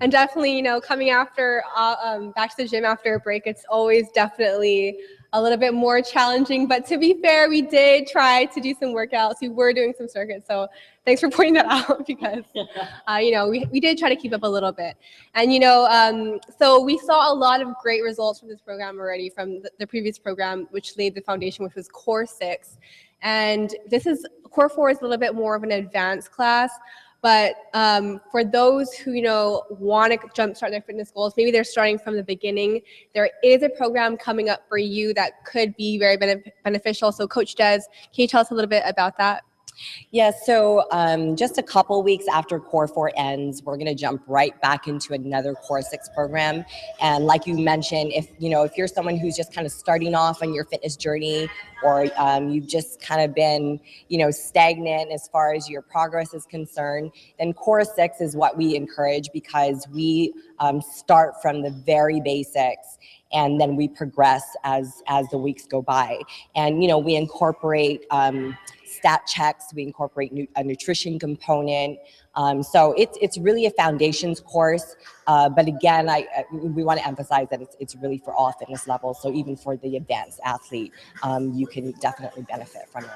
And definitely, coming after, back to the gym after a break, it's always definitely a little bit more challenging. But to be fair, we did try to do some workouts. We were doing some circuits. So thanks for pointing that out because, we did try to keep up a little bit. And, so we saw a lot of great results from this program already from the previous program, which laid the foundation, which was Core 6. And Core 4 is a little bit more of an advanced class. But for those who, want to jumpstart their fitness goals, maybe they're starting from the beginning, there is a program coming up for you that could be very beneficial. So Coach Des, can you tell us a little bit about that? Yeah, so just a couple weeks after Core 4 ends, we're going to jump right back into another Core 6 program. And like you mentioned, if you're someone who's just kind of starting off on your fitness journey, or you've just kind of been, stagnant as far as your progress is concerned, then Core 6 is what we encourage, because we start from the very basics, and then we progress as the weeks go by. And we incorporate stat checks, we incorporate a nutrition component. So it's really a foundations course. But again, we want to emphasize that it's really for all fitness levels. So even for the advanced athlete, you can definitely benefit from it.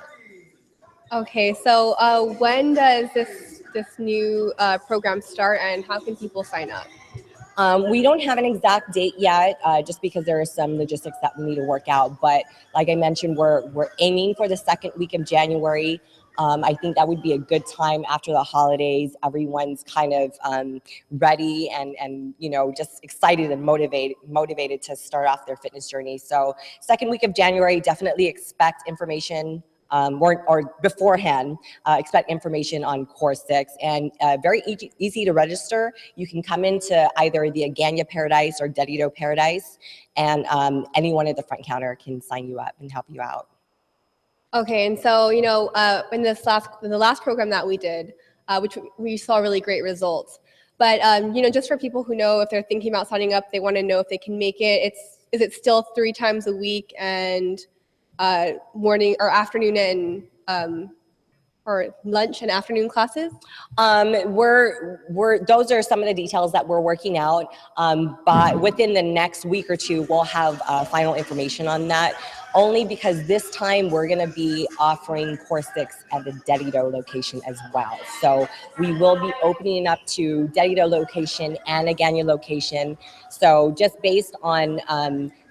Okay, so when does this new program start, and how can people sign up? We don't have an exact date yet, just because there are some logistics that we need to work out. But like I mentioned, we're aiming for the second week of January. I think that would be a good time after the holidays. Everyone's kind of ready and just excited and motivated to start off their fitness journey. So second week of January, definitely expect information. Or beforehand, expect information on Core 6, and very easy to register. You can come into either the Aganya Paradise or Dedito Paradise, and anyone at the front counter can sign you up and help you out. Okay, and so in the last program that we did, which we saw really great results. But just for people who know, if they're thinking about signing up, they want to know if they can make it. Is it still 3 times a week, and morning or afternoon and or lunch and afternoon classes? Those are some of the details that we're working out. But within the next week or two, we'll have final information on that. Only because this time we're going to be offering Core 6 at the Dedito location as well. So we will be opening up to Dedito location and Aganya location. So just based on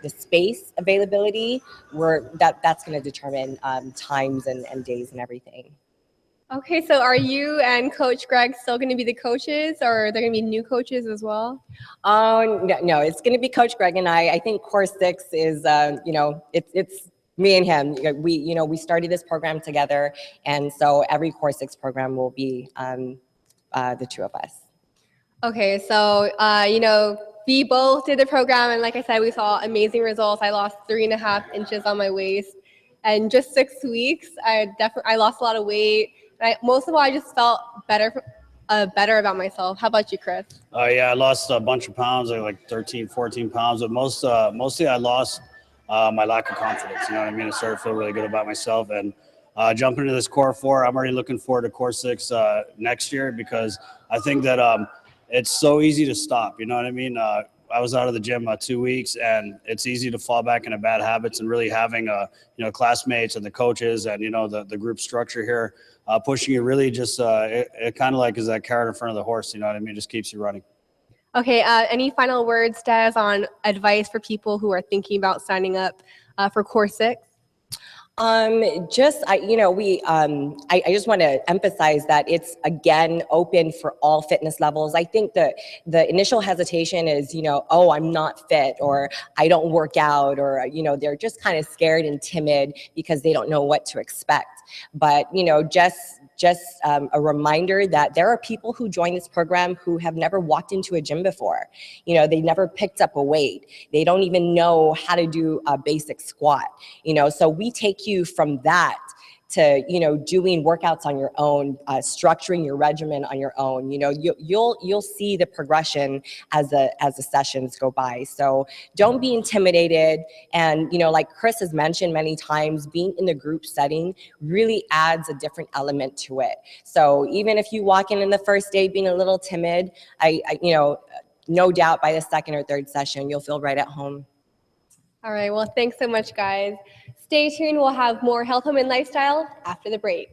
the space availability, that's going to determine times and days and everything. Okay, so are you and Coach Greg still going to be the coaches, or are there going to be new coaches as well? No, it's going to be Coach Greg and I. I think Core 6 is, it's me and him. We started this program together, and so every Core 6 program will be the two of us. Okay, so we both did the program, and like I said, we saw amazing results. I lost 3.5 inches on my waist, and just 6 weeks, I lost a lot of weight. Most of all, I just felt better about myself. How about you, Chris? Yeah, I lost a bunch of pounds, like 13, 14 pounds, but mostly I lost my lack of confidence. You know what I mean? I started to feel really good about myself, and jumping into this Core 4, I'm already looking forward to Core 6 next year, because I think that it's so easy to stop. You know what I mean? I was out of the gym 2 weeks, and it's easy to fall back into bad habits, and really having classmates and the coaches and the group structure here pushing you really just it kind of like is that carrot in front of the horse. You know what I mean? It just keeps you running. Okay, any final words, Des, on advice for people who are thinking about signing up for Core 6? I just want to emphasize that it's, again, open for all fitness levels. I think that the initial hesitation is, oh, I'm not fit, or I don't work out, or, they're just kind of scared and timid because they don't know what to expect. But, just a reminder that there are people who join this program who have never walked into a gym before. They never picked up a weight. They don't even know how to do a basic squat. So we take you from that to doing workouts on your own, structuring your regimen on your own. You'll see the progression as the sessions go by. So don't be intimidated. And like Chris has mentioned many times, being in the group setting really adds a different element to it. So even if you walk in the first day being a little timid, no doubt by the second or third session you'll feel right at home. All right, well, thanks so much, guys. Stay tuned. We'll have more Health, Home, and Lifestyle after the break.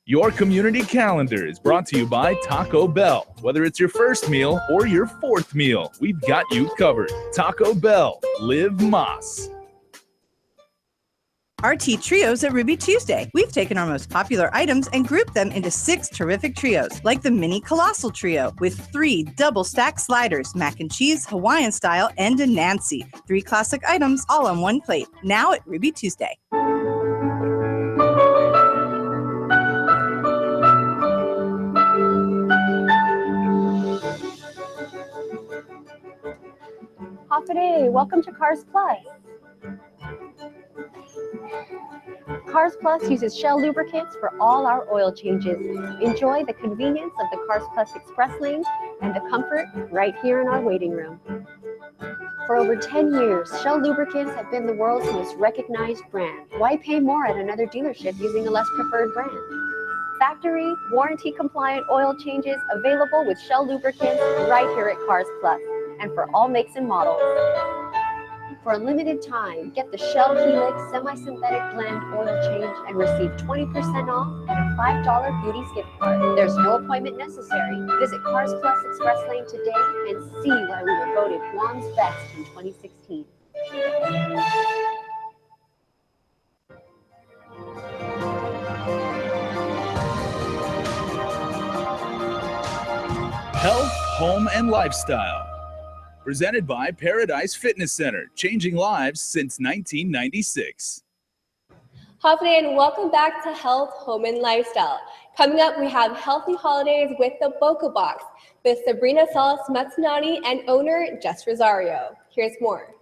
Your community calendar is brought to you by Taco Bell. Whether it's your first meal or your fourth meal, we've got you covered. Taco Bell, live Moss. RT Trios at Ruby Tuesday. We've taken our most popular items and grouped them into 6 terrific trios, like the Mini Colossal Trio with 3 double stack sliders, mac and cheese, Hawaiian style, and a Nancy. 3 classic items all on one plate. Now at Ruby Tuesday. Hafide, welcome to Cars Plus. Cars Plus uses Shell lubricants for all our oil changes. Enjoy the convenience of the Cars Plus Express Lane and the comfort right here in our waiting room. For over 10 years, Shell lubricants have been the world's most recognized brand. Why pay more at another dealership using a less preferred brand? Factory, warranty-compliant oil changes available with Shell lubricants right here at Cars Plus, and for all makes and models. For a limited time, get the Shell Helix Semi-Synthetic Blend oil change and receive 20% off and a $5 Beauty's gift card. There's no appointment necessary. Visit Cars Plus Express Lane today and see why we were voted Guam's best in 2016. Health, Home, and Lifestyle. Presented by Paradise Fitness Center, changing lives since 1996. Hafide, and welcome back to Health, Home, and Lifestyle. Coming up, we have Healthy Holidays with the Boca Box with Sabrina Salas Matsunani and owner Jess Rosario. Here's more.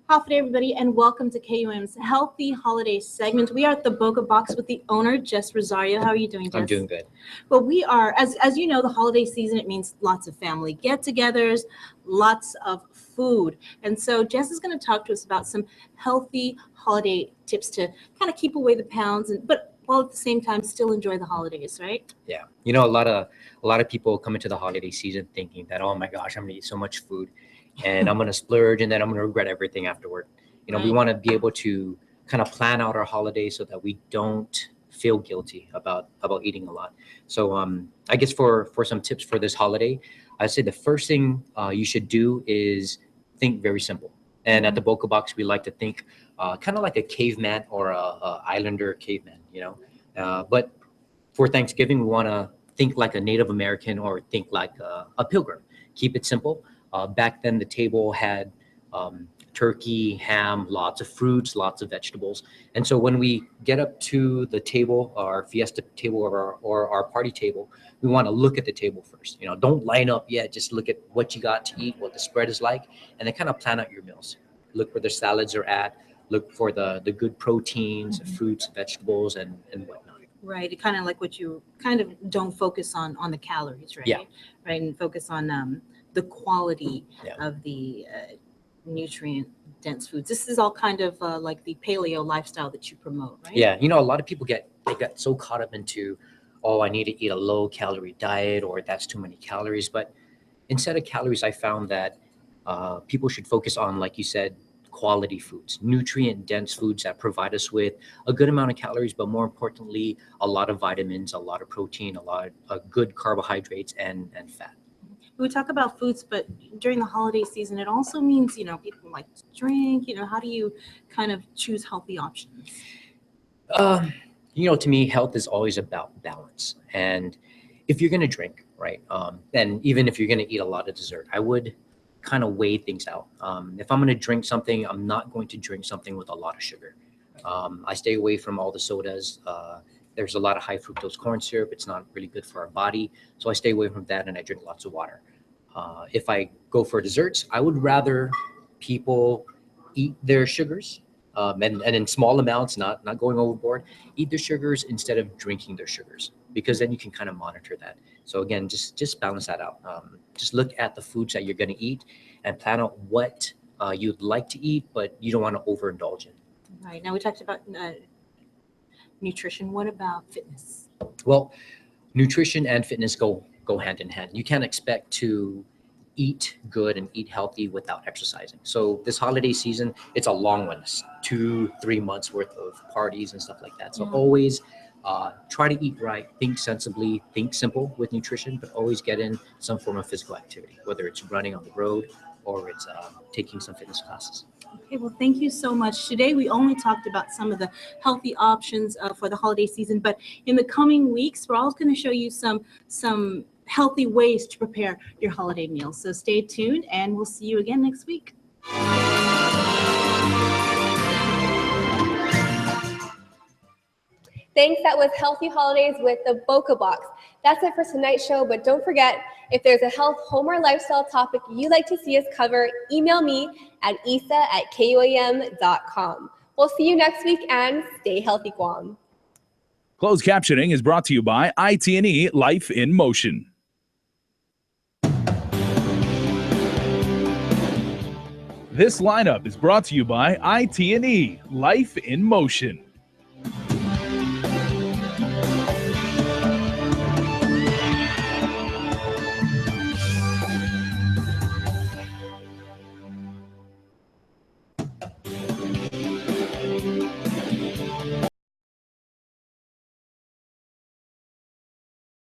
Hafide, everybody, and welcome to KUAM's Healthy Holidays segment. We are at the Boca Box with the owner, Jess Rosario. How are you doing, Jess? I'm doing good. Well, we are, as you know, the holiday season, it means lots of family get-togethers, lots of food. And so Jess is going to talk to us about some healthy holiday tips to kind of keep away the pounds, but while at the same time still enjoy the holidays, right? Yeah. You know, a lot of people come into the holiday season thinking that, oh my gosh, I'm going to eat so much food and I'm going to splurge and then I'm going to regret everything afterward. You know, we want to be able to kind of plan out our holidays so that we don't feel guilty about eating a lot. So I guess for some tips for this holiday, I'd say the first thing you should do is think very simple. And at the Boca Box, we like to think kind of like a caveman or a islander caveman, you know. But for Thanksgiving, we want to think like a Native American or think like a pilgrim. Keep it simple. Back then, the table had turkey, ham, lots of fruits, lots of vegetables. And so when we get up to the table, our fiesta table or our party table, we want to look at the table first. You know, don't line up yet. Just look at what you got to eat, what the spread is like, and then kind of plan out your meals. Look where the salads are at. Look for the good proteins, fruits, vegetables, and whatnot. Right. It kind of like what you kind of don't focus on the calories, right? Yeah. Right. And focus on the quality of the nutrient dense foods. This is all kind of like the paleo lifestyle that you promote, right? Yeah. You know, a lot of people get so caught up into, oh, I need to eat a low calorie diet or that's too many calories. But instead of calories, I found that people should focus on, like you said, quality foods, nutrient dense foods that provide us with a good amount of calories, but more importantly, a lot of vitamins, a lot of protein, a lot of good carbohydrates and fat. We talk about foods, but during the holiday season, it also means, you know, people like to drink. You know, how do you kind of choose healthy options? You know, to me, health is always about balance. And if you're going to drink, right, and even if you're going to eat a lot of dessert, I would kind of weigh things out. If I'm going to drink something, I'm not going to drink something with a lot of sugar. I stay away from all the sodas. There's a lot of high fructose corn syrup. It's not really good for our body. So I stay away from that and I drink lots of water. If I go for desserts, I would rather people eat their sugars and in small amounts, not going overboard, eat their sugars instead of drinking their sugars, because then you can kind of monitor that. So again, just balance that out. Just look at the foods that you're going to eat and plan out what you'd like to eat, but you don't want to overindulge in. Right. Now we talked about nutrition. What about fitness? Well, nutrition and fitness go hand in hand. You can't expect to eat good and eat healthy without exercising. So this holiday season, it's a long one. It's 2-3 months worth of parties and stuff like that. So always try to eat right, think sensibly, think simple with nutrition, but always get in some form of physical activity, whether it's running on the road or it's taking some fitness classes. Okay, well, thank you so much. Today, we only talked about some of the healthy options for the holiday season, but in the coming weeks, we're also going to show you some healthy ways to prepare your holiday meals. So stay tuned, and we'll see you again next week. Thanks. That was Healthy Holidays with the Boca Box. That's it for tonight's show, but don't forget, if there's a health, home, or lifestyle topic you'd like to see us cover, email me at isa@kuam.com. We'll see you next week, and stay healthy, Guam. Closed captioning is brought to you by IT&E Life in Motion. This lineup is brought to you by IT&E Life in Motion.